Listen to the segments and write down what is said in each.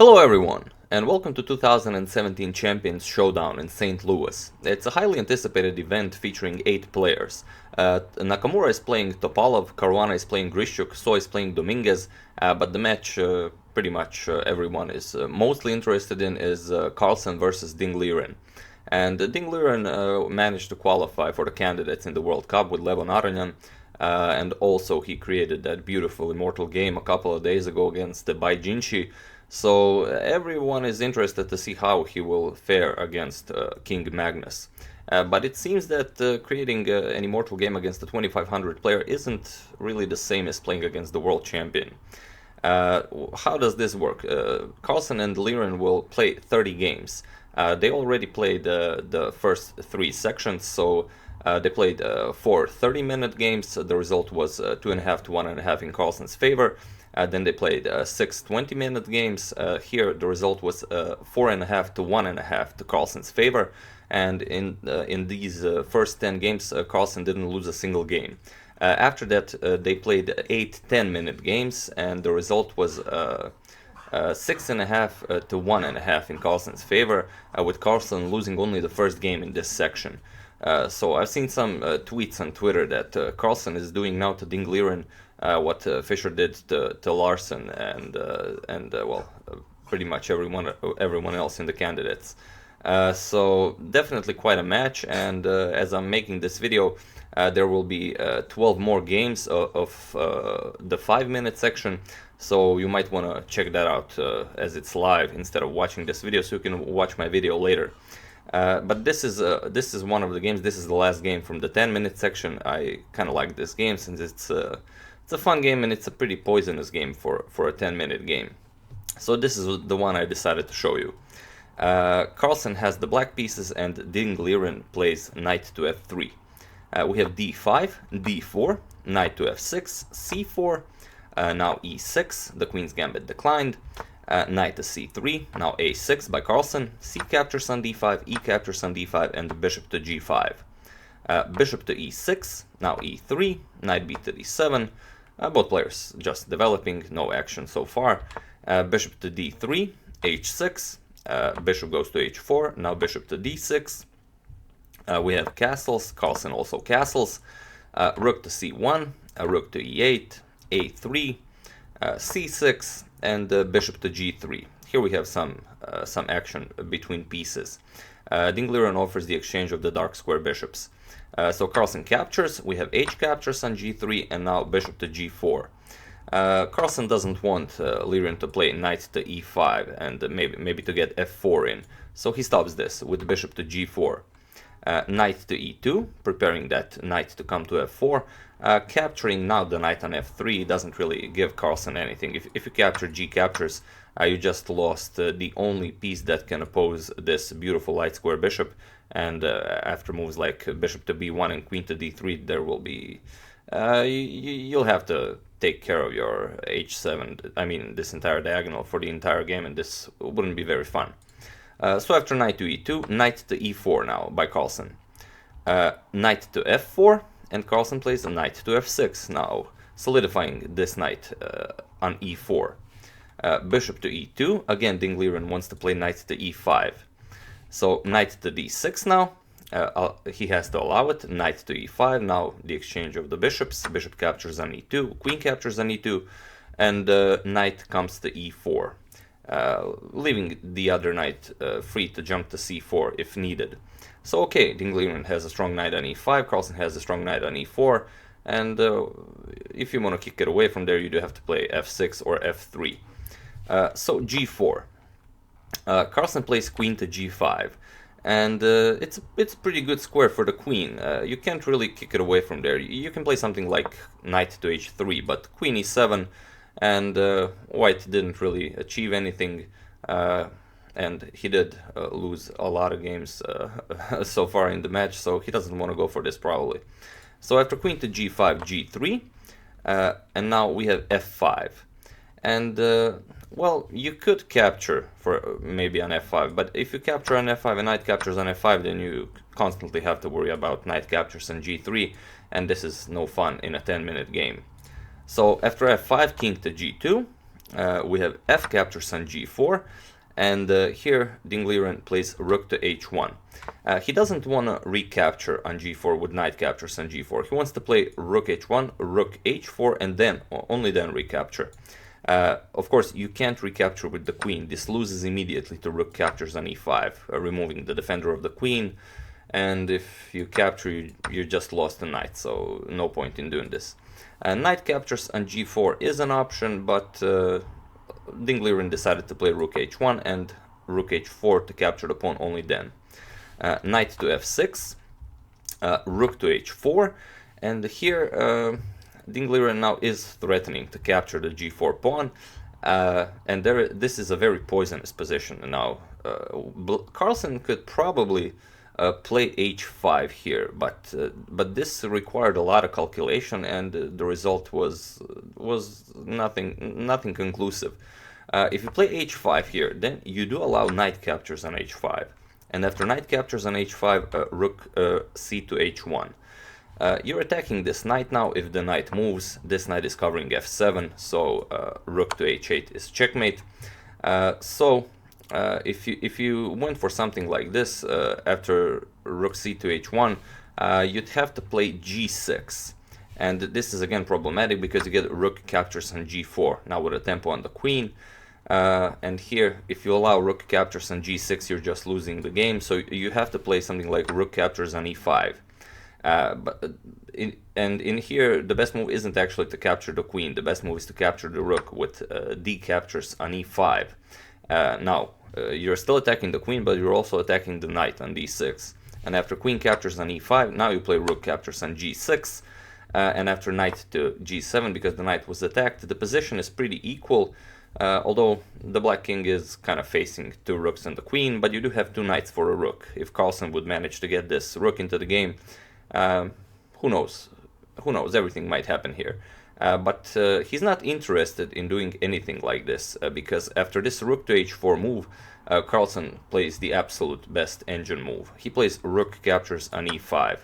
Hello everyone, and welcome to 2017 Champions Showdown in St. Louis. It's a highly anticipated event featuring 8 players. Nakamura is playing Topalov, Caruana is playing Grishuk, So is playing Dominguez, but the match pretty much everyone is mostly interested in is Carlsen versus Liren. And Liren managed to qualify for the candidates in the World Cup with Levon Aronian, and also he created that beautiful immortal game a couple of days ago against the Baijinshi. So everyone is interested to see how he will fare against King Magnus. But it seems that creating an immortal game against a 2500 player isn't really the same as playing against the world champion. How does this work? Carlsen and Liren will play 30 games. They already played the first 3 sections, so they played 4 30-minute games. The result was 2.5 to 1.5 in Carlsen's favor. Then they played 6 20-minute games. Here the result was 4.5 to 1.5 to Carlsen's favor. And in these first 10 games, Carlsen didn't lose a single game. After that, they played 8 10-minute games, and the result was 6.5 to 1.5 in Carlsen's favor, with Carlsen losing only the first game in this section. So I've seen some tweets on Twitter that Carlsen is doing now to Liren what Fischer did to Larsen and pretty much everyone else in the candidates. So definitely quite a match, and as I'm making this video, there will be 12 more games of the 5-minute section, so you might want to check that out as it's live instead of watching this video, so you can watch my video later. But this is one of the games. This is the last game from the 10-minute section. I kind of like this game since it's a fun game and it's a pretty poisonous game for a 10-minute game. So this is the one I decided to show you. Carlsen has the black pieces and Liren plays knight to f3. We have d5, d4, knight to f6, c4, now e6, the queen's gambit declined, knight to c3, now a6 by Carlsen, c captures on d5, e captures on d5, and bishop to g5. Bishop to e6, now e3, knight b to d7, both players just developing, no action so far. Bishop to d3, h6, bishop goes to h4, now bishop to d6. We have castles, Carlsen also castles, rook to c1, rook to e8, a3, c6, and bishop to g3. Here we have some action between pieces. Liren offers the exchange of the dark square bishops. So Carlsen captures, we have h captures on g3, and now bishop to g4. Carlsen doesn't want Liren to play knight to e5 and maybe to get f4 in, so he stops this with bishop to g4. Knight to e2, preparing that knight to come to f4. Capturing now the knight on f3 doesn't really give Carlsen anything. If you capture g captures, you just lost the only piece that can oppose this beautiful light square bishop, and after moves like bishop to b1 and queen to d3, there will be you'll have to take care of your h7, I mean this entire diagonal for the entire game, and this wouldn't be very fun. So after knight to e2, knight to e4 now by Carlsen. Knight to f4, and Carlsen plays a knight to f6 now, solidifying this knight on e4. Bishop to e2, again Liren wants to play knight to e5. So knight to d6 now, he has to allow it, knight to e5, now the exchange of the bishops, bishop captures on e2, queen captures on e2, and knight comes to e4. Leaving the other knight free to jump to c4 if needed. So okay, Liren has a strong knight on e5, Carlsen has a strong knight on e4, and if you want to kick it away from there, you do have to play f6 or f3. So g4. Carlsen plays queen to g5, and it's a pretty good square for the queen. You can't really kick it away from there. You can play something like knight to h3, but queen e7, and white didn't really achieve anything, and he did lose a lot of games so far in the match, so he doesn't want to go for this probably. So after queen to g5, g3, and now we have f5, and well, you could capture for maybe on f5, but if you capture on f5 and knight captures on f5, then you constantly have to worry about knight captures on g3, and this is no fun in a 10-minute game. So after f5, king to g2, we have f captures on g4, and here Ding Liren plays rook to h1. He doesn't want to recapture on g4 with knight captures on g4. He wants to play rook h1, rook h4, and then, only then, recapture. Of course, you can't recapture with the queen. This loses immediately to rook captures on e5, removing the defender of the queen. And if you capture, you just lost a knight, so no point in doing this. Knight captures on g4 is an option, but Ding Liren decided to play rook h1 and rook h4 to capture the pawn only then. Knight to f6, rook to h4, and here Ding Liren now is threatening to capture the g4 pawn, and this is a very poisonous position. Now Carlsen could probably play h5 here, but this required a lot of calculation, and the result was nothing conclusive. If you play h5 here, then you do allow knight captures on h5, and after knight captures on h5, rook c to h1. You're attacking this knight now. If the knight moves, this knight is covering f7, so rook to h8 is checkmate. If you went for something like this, after rook c to h1, you'd have to play g6. And this is again problematic because you get rook captures on g4, now with a tempo on the queen. And here, if you allow rook captures on g6, you're just losing the game. So you have to play something like rook captures on e5. In here, the best move isn't actually to capture the queen. The best move is to capture the rook with d captures on e5. Now, you're still attacking the queen, but you're also attacking the knight on d6. And after queen captures on e5, now you play rook captures on g6. And after knight to g7, because the knight was attacked, the position is pretty equal. Although the black king is kind of facing two rooks and the queen, but you do have two knights for a rook. If Carlsen would manage to get this rook into the game, who knows? Who knows? Everything might happen here. But he's not interested in doing anything like this, because after this rook to h4 move, Carlsen plays the absolute best engine move. He plays rook captures on e5,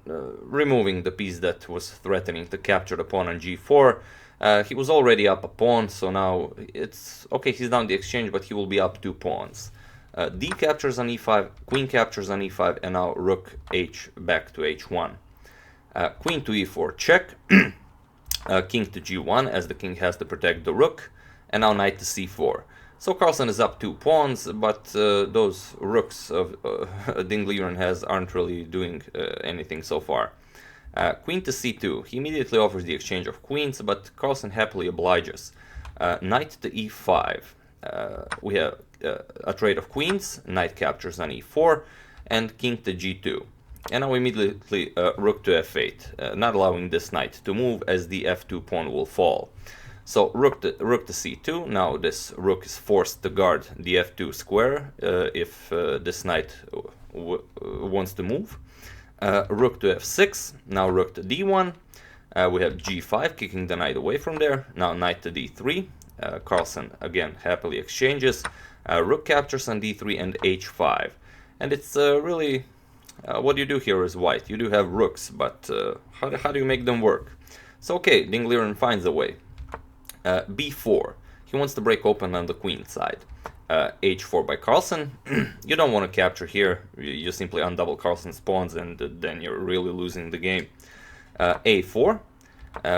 removing the piece that was threatening to capture the pawn on g4. He was already up a pawn, so now it's okay, he's down the exchange, but he will be up 2 pawns. D captures on e5, queen captures on e5, and now rook h back to h1. Queen to e4 check, king to g1, as the king has to protect the rook, and now knight to c4. So Carlsen is up 2 pawns, but those rooks of Ding Liren has aren't really doing anything so far. Queen to c2, he immediately offers the exchange of queens, but Carlsen happily obliges. Knight to e5, we have a trade of queens, knight captures on e4, and king to g2. And now immediately rook to f8, not allowing this knight to move, as the f2 pawn will fall. So rook to c2, now this rook is forced to guard the f2 square if this knight wants to move. Rook to f6, now rook to d1, we have g5 kicking the knight away from there, now knight to d3, Carlsen again happily exchanges, rook captures on d3 and h5, and it's really, what you do here is white, you do have rooks, but how do you make them work? So okay, Ding Liren finds a way. b4, he wants to break open on the queen side. h4 by Carlsen, you don't want to capture here, you simply undouble Carlsen's pawns and then you're really losing the game. a4,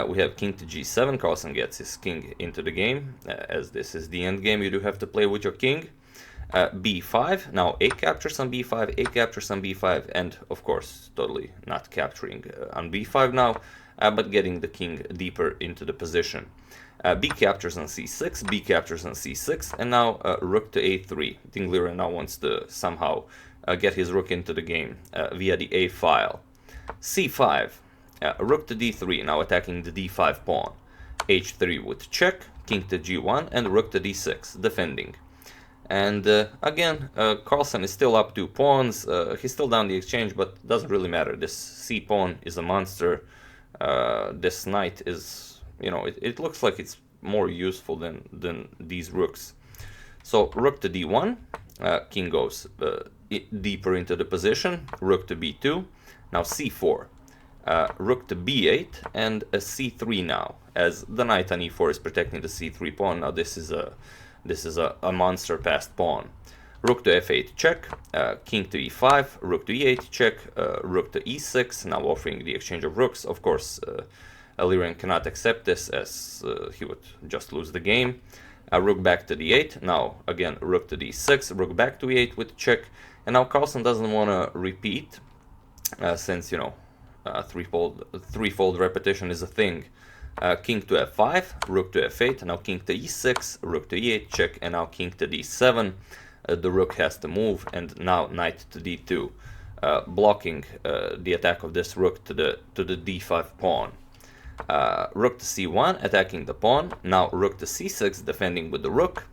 we have king to g7, Carlsen gets his king into the game, as this is the end game, you do have to play with your king. b5, now a captures on b5, a captures on b5, and of course totally not capturing on b5 now, but getting the king deeper into the position. B captures on c6, b captures on c6, and now rook to a3. Ding Liren now wants to somehow get his rook into the game via the a file. c5, rook to d3, now attacking the d5 pawn. h3 with check, king to g1, and rook to d6, defending. And again, Carlsen is still up 2 pawns, he's still down the exchange, but doesn't really matter. This c pawn is a monster, this knight is, you know, it looks like it's more useful than these rooks. So rook to d1, king goes deeper into the position, rook to b2, now c4. rook to b8 and a c3 now, as the knight on e4 is protecting the c3 pawn. Now this is a monster passed pawn. Rook to f8 check, king to e5, rook to e8 check, rook to e6, now offering the exchange of rooks. Of course, Liren cannot accept this, as he would just lose the game. Rook back to d8, now again rook to d6, rook back to e8 with check, and now Carlsen doesn't want to repeat, since, you know, threefold repetition is a thing. King to f5, rook to f8, now king to e6, rook to e8 check, and now king to d7. The rook has to move, and now knight to d2, blocking the attack of this rook to the d5 pawn. Rook to c1, attacking the pawn. Now rook to c6, defending with the rook.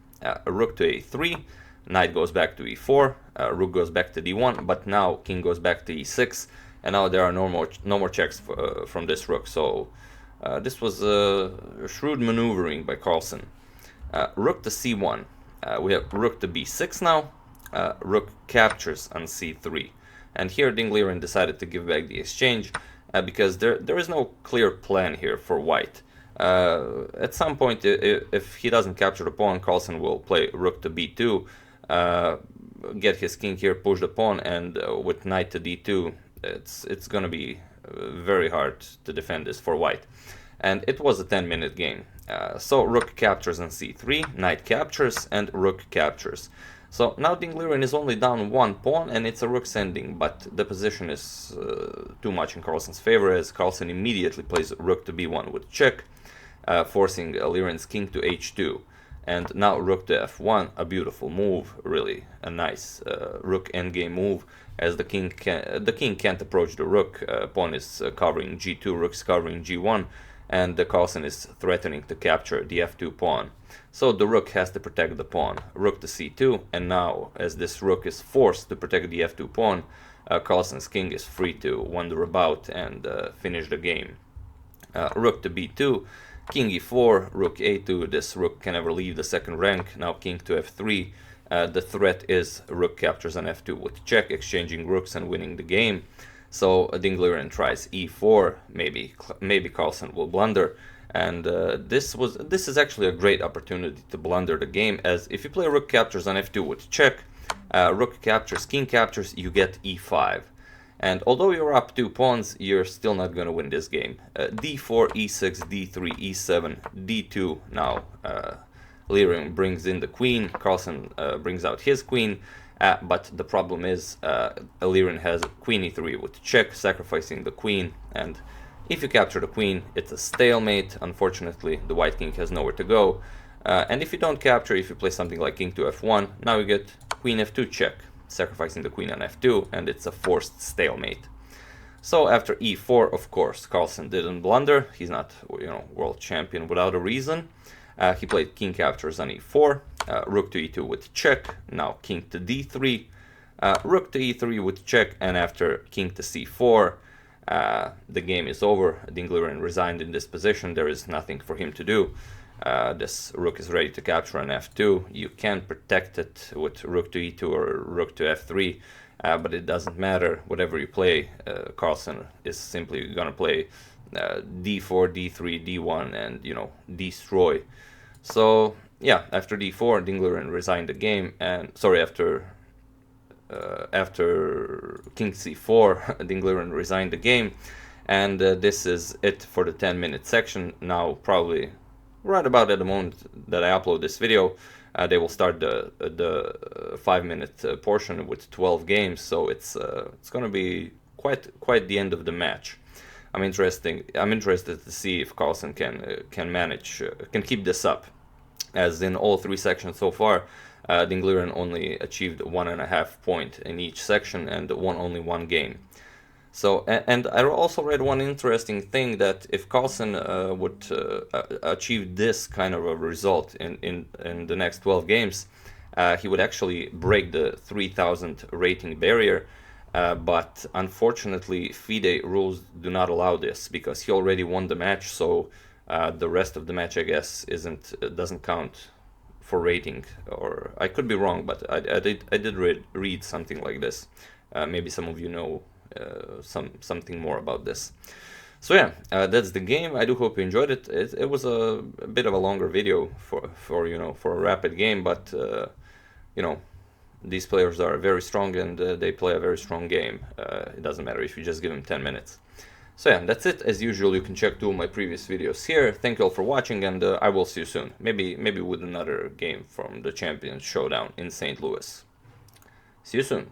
Rook to a3, knight goes back to e4, rook goes back to d1, but now king goes back to e6, and now there are no more checks from this rook. So this was shrewd maneuvering by Carlsen. Rook to c1. We have rook to b6 now. Rook captures on c3, and here Liren decided to give back the exchange, because there is no clear plan here for white. At some point, if he doesn't capture the pawn, Carlsen will play rook to b2, get his king here, push the pawn, and with knight to d2, it's gonna be very hard to defend this for white. And it was a 10-minute game. So rook captures on c3, knight captures, and rook captures. So now Liren is only down one pawn, and it's a rook sending, but the position is too much in Carlsen's favor, as Carlsen immediately plays rook to b1 with check, forcing Liren's king to h2. And now rook to f1, a beautiful move, really a nice rook endgame move, as the king can't approach the rook. Pawn is covering g2, rook's covering g1, and the Carlsen is threatening to capture the f2 pawn. So the rook has to protect the pawn. Rook to c2, and now, as this rook is forced to protect the f2 pawn, Carlsen's king is free to wander about and finish the game. Rook to b2, king e4, rook a2, this rook can never leave the second rank. Now king to f3, the threat is rook captures on f2 with check, exchanging rooks and winning the game. So Liren tries e4, maybe Carlsen will blunder, and this is actually a great opportunity to blunder the game, as if you play rook captures on f2 with check, rook captures, king captures, you get e5. And although you're up 2 pawns, you're still not going to win this game. d4, e6, d3, e7, d2. Now Liren brings in the queen, Carlsen brings out his queen, but the problem is Liren has queen e3 with check, sacrificing the queen, and if you capture the queen, it's a stalemate. Unfortunately, the white king has nowhere to go. And if you don't capture, if you play something like king to f1, now you get queen f2 check, sacrificing the queen on f2, and it's a forced stalemate. So after e4, of course, Carlsen didn't blunder. He's not, you know, world champion without a reason. He played king captures on e4, rook to e2 with check, now king to d3, rook to e3 with check, and after king to c4, the game is over. Liren resigned in this position. There is nothing for him to do. This rook is ready to capture on f2. You can protect it with rook to e2 or rook to f3, but it doesn't matter. Whatever you play, Carlsen is simply gonna play d4, d3, d1, and, you know, destroy. So yeah, after d4, Liren resigned the game, and after king c4, Liren resigned the game, and this is it for the 10-minute section. Now, probably right about at the moment that I upload this video, they will start the 5-minute portion with 12 games. So it's gonna be quite the end of the match. I'm interested to see if Carlsen can manage can keep this up, as in all 3 sections so far, Liren only achieved 1.5 points in each section and won only 1 game. So, and I also read one interesting thing, that if Carlsen would achieve this kind of a result in the next 12 games, he would actually break the 3000 rating barrier. But unfortunately, FIDE rules do not allow this, because he already won the match. So the rest of the match, I guess, doesn't count for rating. Or I could be wrong, but I did read something like this. Maybe some of you know something more about this. So yeah, that's the game. I do hope you enjoyed it. It was a bit of a longer video for you know, for a rapid game, but you know, these players are very strong and they play a very strong game. It doesn't matter if you just give them 10 minutes. So yeah, that's it. As usual, you can check 2 of my previous videos here. Thank you all for watching, and I will see you soon. Maybe with another game from the Champions Showdown in St. Louis. See you soon.